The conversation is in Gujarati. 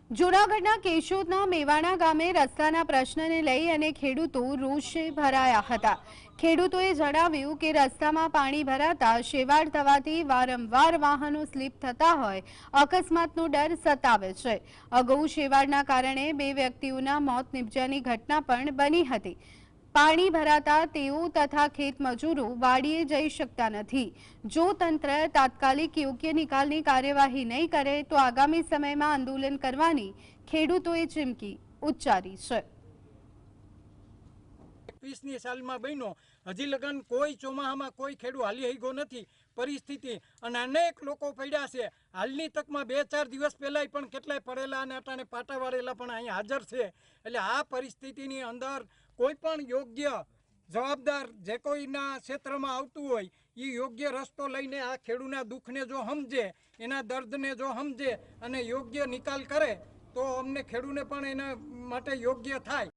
જૂનાગઢના કેશોદના મેવાણા ગામે રસ્તાના પ્રશ્નને લઈ અને ખેડૂતો રોષે ભરાયા હતા। ખેડૂતોએ જણાવ્યું કે રસ્તામાં પાણી ભરાતા શેવાળ થવાથી વારંવાર વાહનો સ્લીપ થતા હોય અકસ્માતનો ડર સતાવે છે। અગાઉ શેવાળના કારણે 2 વ્યક્તિઓના મોત નિપજ્યાની ઘટના પણ બની હતી। પાણી ભરાતા તેઓ તથા ખેત મજૂરો વાડીએ જઈ શકતા નથી। જો તંત્ર તાત્કાલિક યોગ્ય નિકાલની કાર્યવાહી નહીં કરે તો આગામી સમયમાં આંદોલન કરવાની ખેડૂતોએ ચીમકી ઉચ્ચારી છે। 21ની સાલમાં બન્યો, હજી લગન કોઈ ચોમાહામાં કોઈ ખેડૂત હાલી હઈગો નથી પરિસ્થિતિ, અને અનેક લોકો પડ્યા છે। હાલની તકમાં 2-4 દિવસ પહેલાં પણ કેટલાય પડેલા અને અટાણે પાટા વાળેલા પણ અહીંયા હાજર છે। એટલે આ પરિસ્થિતિની અંદર કોઈ પણ યોગ્ય જવાબદાર જે કોઈના ક્ષેત્રમાં આવતું હોય એ યોગ્ય રસ્તો લઈને આ ખેડૂતના દુઃખને જો સમજે, એના દર્દને જો સમજે અને યોગ્ય નિકાલ કરે તો અમને ખેડૂતને પણ એના માટે યોગ્ય થાય।